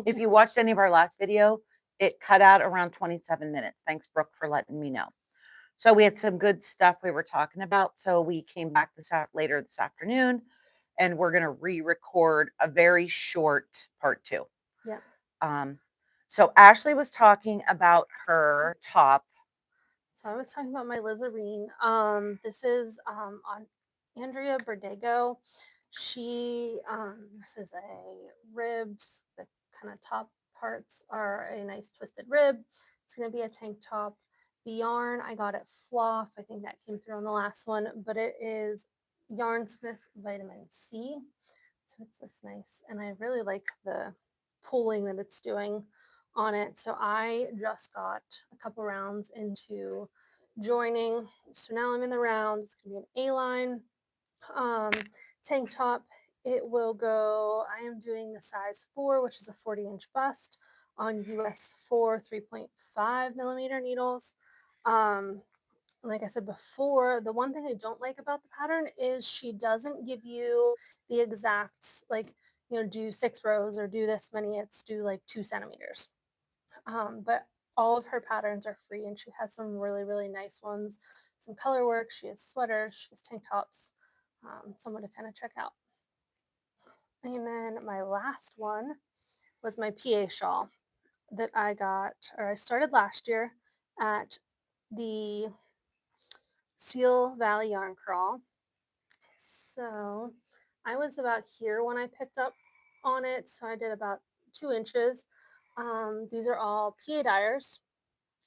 If you watched any of our last video, it cut out around 27 minutes. Thanks, Brooke, for letting me know. So we had some good stuff we were talking about. So we came back later this afternoon, and we're going to re-record a very short part 2. Yep. So Ashley was talking about her top. So I was talking about my Lizarine. This is on Andrea Berdego. This is a ribbed, the kind of top parts are a nice twisted rib. It's going to be a tank top. The yarn I got at Fluff. I think that came through on the last one, but it is Yarnsmith Vitamin C. So it's this nice, and I really like the pulling that it's doing on it. So I just got a couple rounds into joining. So now I'm in the round. It's going to be an A-line tank top. It will go, I am doing the size 4, which is a 40-inch bust on US 4 3.5 millimeter needles. Like I said before, the one thing I don't like about the pattern is she doesn't give you the exact, like, do 6 rows or do this many. It's do like 2 centimeters. But all of her patterns are free, and she has some really, really nice ones, some color work. She has sweaters, she has tank tops, someone to kind of check out. And then my last one was my PA shawl that I got, or I started last year at the Seal Valley Yarn Crawl. So I was about here when I picked up on it. So I did about 2 inches. These are all PA dyers.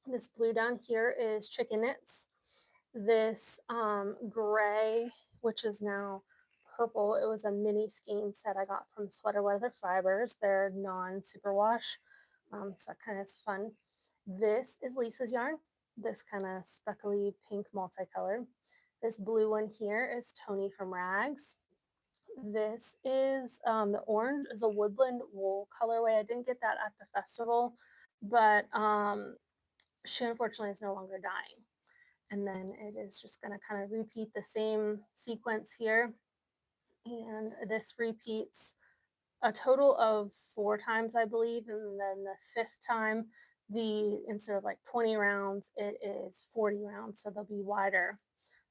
This blue down here is chicken knits. This gray, which is now purple, it was a mini skein set I got from Sweater Weather Fibers. They're non-superwash, so that kind of is fun. This is Lisa's yarn, this kind of speckly pink multicolor. This blue one here is Tony from Rags. This is the orange is a woodland wool colorway. I didn't get that at the festival, but she unfortunately is no longer dying. And then it is just going to kind of repeat the same sequence here. And this repeats a total of 4 times, I believe. And then the 5th time, instead of like 20 rounds, it is 40 rounds. So there'll be wider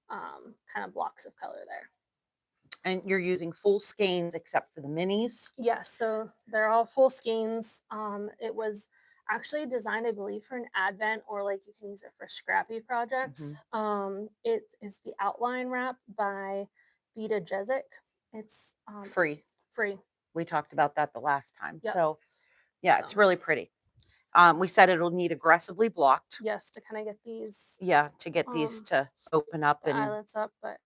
kind of blocks of color there. And you're using full skeins except for the minis? Yes, so they're all full skeins. It was actually designed, I believe, for an Advent, or like you can use it for scrappy projects. It is the outline wrap by Beta Jezik. It's free. We talked about that the last time. Yep. So yeah, it's really pretty. We said it'll need aggressively blocked. Yes, to kind of get these. Yeah, to get these to open up the and eyelets up, but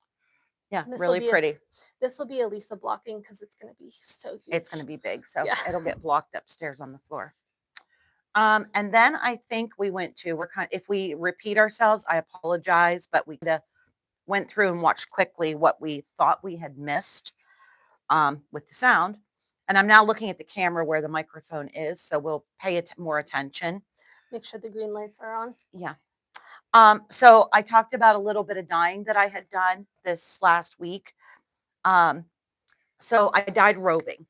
yeah, really pretty. This will be a Lisa blocking because it's going to be so huge. It's going to be big, so yeah. It'll get blocked upstairs on the floor. And then I think we went to, if we repeat ourselves, I apologize, but we went through and watched quickly what we thought we had missed with the sound. And I'm now looking at the camera where the microphone is, so we'll pay more attention. Make sure the green lights are on. Yeah. So I talked about a little bit of dyeing that I had done this last week. So I dyed roving.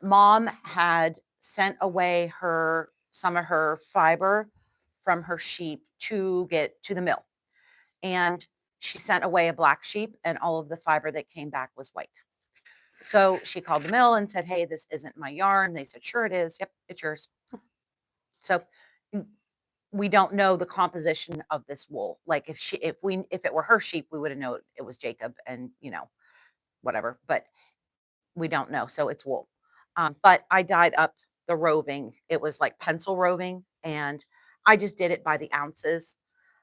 Mom had sent away some of her fiber from her sheep to get to the mill. And she sent away a black sheep, and all of the fiber that came back was white. So she called the mill and said, "Hey, this isn't my yarn." They said, "Sure it is. Yep, it's yours." So we don't know the composition of this wool. Like if it were her sheep, we would have known it was Jacob and whatever, but we don't know. So it's wool. But I dyed up the roving. It was like pencil roving, and I just did it by the ounces.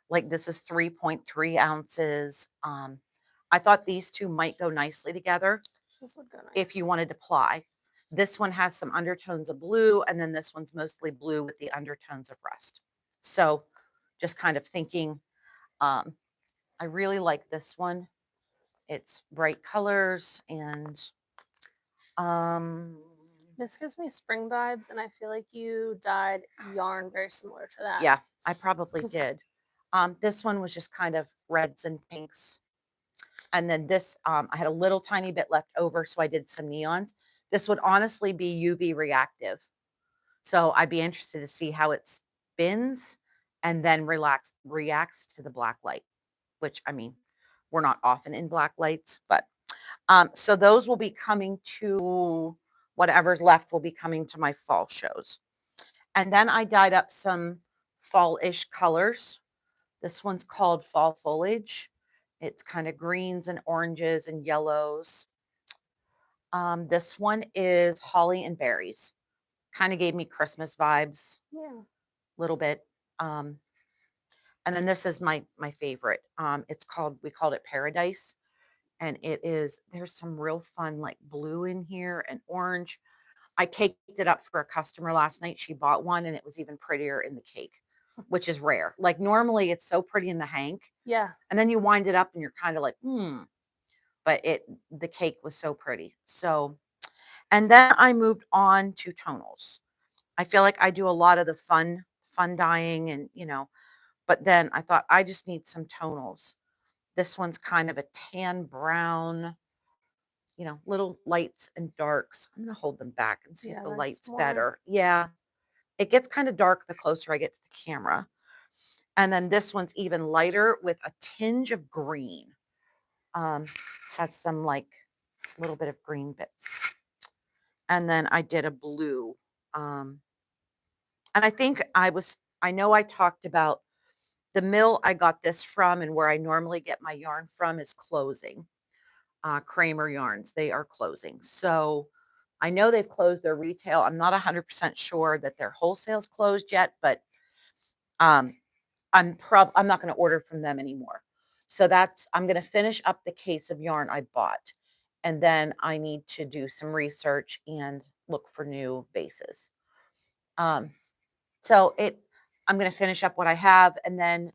Like this is 3.3 ounces. I thought these two might go nicely together. This would go nice if you wanted to ply. This one has some undertones of blue, and then this one's mostly blue with the undertones of rust. So just kind of thinking, I really like this one. It's bright colors, and this gives me spring vibes, and I feel like you dyed yarn very similar to that. Yeah, I probably did. This one was just kind of reds and pinks. And then this, I had a little tiny bit left over, so I did some neons. This would honestly be UV reactive. So I'd be interested to see how it spins and then reacts to the black light, which I mean, we're not often in black lights, but so those will be coming to whatever's left will be coming to my fall shows. And then I dyed up some fall-ish colors. This one's called Fall Foliage. It's kind of greens and oranges and yellows. This one is Holly and Berries. Kind of gave me Christmas vibes Yeah. a little bit. Um, and then this is my favorite. We called it Paradise. And it is, there's some real fun like blue in here and orange. I caked it up for a customer last night. She bought one and it was even prettier in the cake, which is rare. Like normally it's so pretty in the hank. Yeah. And then you wind it up and you're kind of like, but the cake was so pretty. So, and then I moved on to tonals. I feel like I do a lot of the fun dyeing and, but then I thought I just need some tonals. This one's kind of a tan brown, little lights and darks. I'm going to hold them back and see if Yeah, the that's light's more. better. Yeah, it gets kind of dark the closer I get to the camera. And then this one's even lighter with a tinge of green. Um, has some like little bit of green bits. And then I did a blue. Um, and I know I talked about the mill I got this from and where I normally get my yarn from is closing. Kramer Yarns, they are closing. So I know they've closed their retail. I'm not 100% sure that their wholesale's closed yet, but um, I'm not going to order from them anymore. So I'm going to finish up the case of yarn I bought. And then I need to do some research and look for new bases. Um, so I'm going to finish up what I have. And then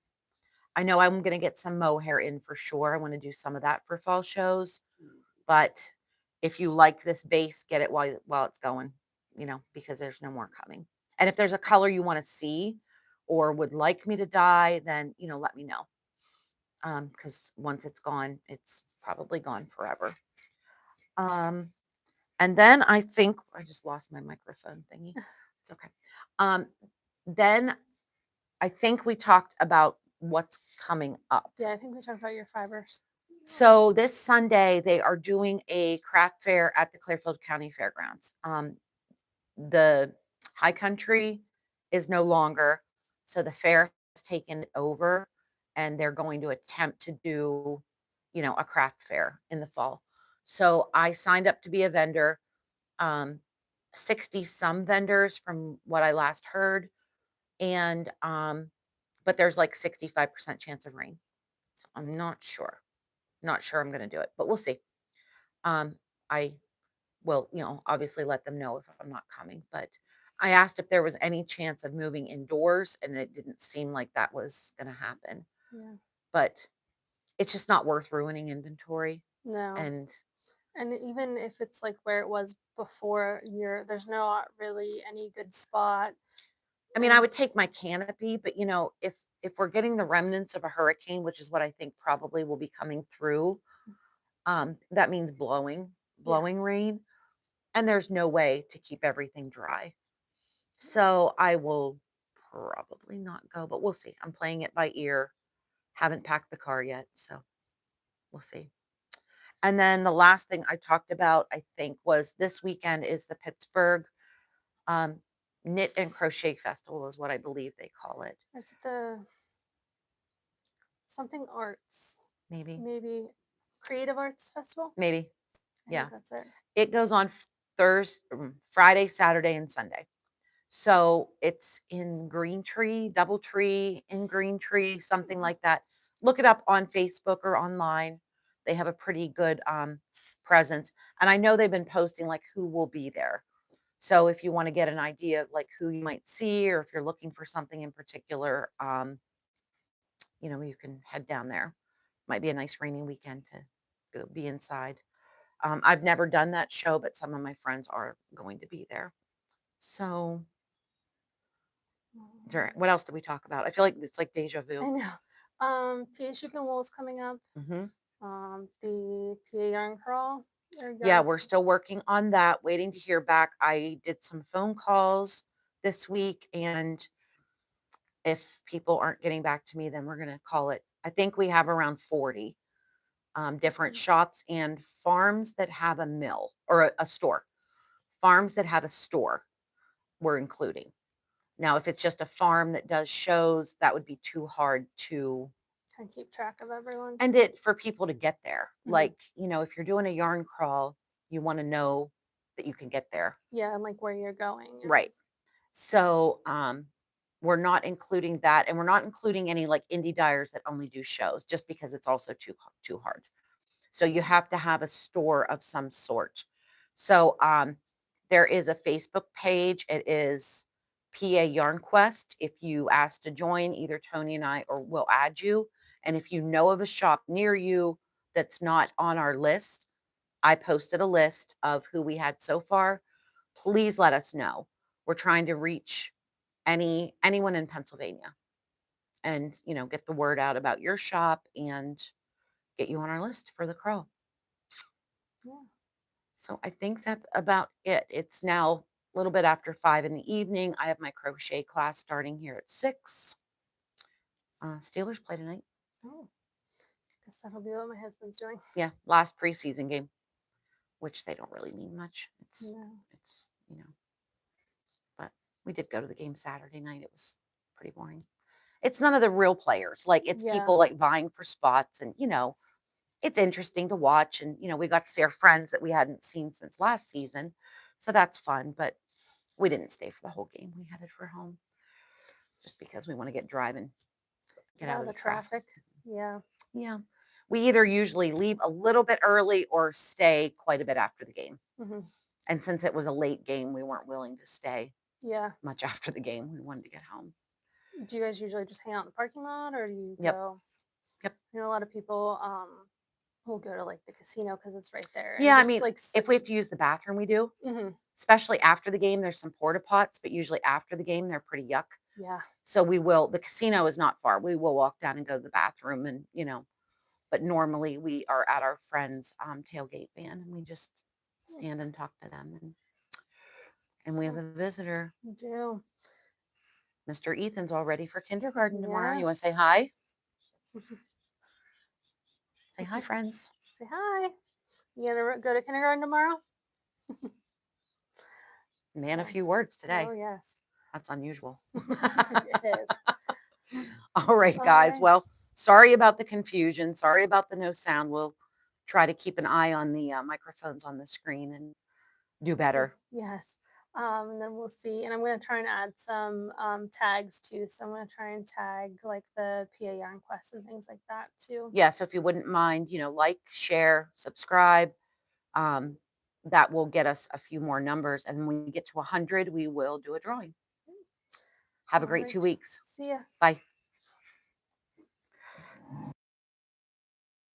I know I'm going to get some mohair in for sure. I want to do some of that for fall shows. But if you like this base, get it while it's going, because there's no more coming. And if there's a color you want to see or would like me to dye, then, let me know. Because once it's gone, it's probably gone forever. And then I think I just lost my microphone thingy. It's okay. Then I think we talked about what's coming up. Yeah, I think we talked about your fibers. So this Sunday, they are doing a craft fair at the Clearfield County Fairgrounds. The High Country is no longer, so the fair has taken it over, and they're going to attempt to do, a craft fair in the fall. So I signed up to be a vendor. 60 some vendors from what I last heard, and but there's like 65% chance of rain. So I'm not sure. Not sure I'm going to do it, but we'll see. I will, obviously let them know if I'm not coming, but I asked if there was any chance of moving indoors and it didn't seem like that was going to happen. Yeah. But it's just not worth ruining inventory. No. And even if it's like where it was before, there's not really any good spot. I mean, I would take my canopy, but if we're getting the remnants of a hurricane, which is what I think probably will be coming through, that means blowing rain, and there's no way to keep everything dry. So I will probably not go, but we'll see. I'm playing it by ear. Haven't packed the car yet, so we'll see. And then the last thing I talked about, I think, was this weekend is the Pittsburgh um, Knit and Crochet Festival is what I believe they call it. Is it the something arts? Maybe Creative Arts Festival? Maybe. I Yeah. think that's it. It goes on Friday, Saturday, and Sunday. So it's in Green Tree, Doubletree, in Green Tree, something like that. Look it up on Facebook or online. They have a pretty good presence. And I know they've been posting like who will be there. So if you want to get an idea of like who you might see, or if you're looking for something in particular, you can head down there. Might be a nice rainy weekend to go be inside. I've never done that show, but some of my friends are going to be there. So what else did we talk about? I feel like it's like deja vu. I know. PA Sheep and Wool is coming up. Mm-hmm. The PA Yarn Crawl. Or Yeah, your we're still working on that, waiting to hear back. I did some phone calls this week, and if people aren't getting back to me, then we're going to call it. I think we have around 40 different awesome. shops and farms that have a mill or a store. Farms that have a store, we're including. Now, if it's just a farm that does shows, that would be too hard to Kind of keep track of everyone. and it for people to get there. Mhm. Like, if you're doing a yarn crawl, you want to know that you can get there. Yeah, and like where you're going. Right. So, we're not including that, and we're not including any like indie dyers that only do shows, just because it's also too hard. So you have to have a store of some sort. So, there is a Facebook page. It is PA Yarn Quest. If you ask to join, either Tony and I or will add you. And if you know of a shop near you that's not on our list, I posted a list of who we had so far. Please let us know. We're trying to reach anyone in Pennsylvania and, get the word out about your shop and get you on our list for the crow. Yeah. So I think that's about it. It's now a little bit after 5 in the evening. I have my crochet class starting here at 6. Steelers play tonight. Oh, guess that'll be what my husband's doing. Yeah, last preseason game, which they don't really mean much. No. It's but we did go to the game Saturday night. It was pretty boring. It's none of the real players. Like, it's Yeah. people like vying for spots, and it's interesting to watch. And we got to see our friends that we hadn't seen since last season, so that's fun. But we didn't stay for the whole game. We headed for home just because we want to get driving, get out of the traffic. Yeah. Yeah. We either usually leave a little bit early or stay quite a bit after the game. Hmm. And since it was a late game, we weren't willing to stay Yeah. much after the game. We wanted to get home. Do you guys usually just hang out in the parking lot, or do you Yep. go? Yep. A lot of people will go to like the casino because it's right there. Yeah, I just, mean, like if we have to use the bathroom, we do. hmm Especially after the game. There's some porta pots, but usually after the game, they're pretty yuck. Yeah. So the casino is not far. We will walk down and go to the bathroom, and, but normally we are at our friend's tailgate van, and we just stand Nice. and talk to them. And we have a visitor. We do. Mr. Ethan's all ready for kindergarten tomorrow. You want to say Yes. hi? Say hi, friends. Say hi. You gonna go to kindergarten tomorrow? Man, a few words today. Oh yes. That's unusual. It is. All right, All guys. right. Well, sorry about the confusion. Sorry about the no sound. We'll try to keep an eye on the microphones on the screen and do better. Yes. And then we'll see. And I'm going to try and add some tags too. So I'm going to try and tag like the PA Yarn Quest and things like that too. Yeah, so if you wouldn't mind, like, share, subscribe. That will get us a few more numbers. And when we get to 100, we will do a drawing. Have a great 2 weeks. See ya. Bye.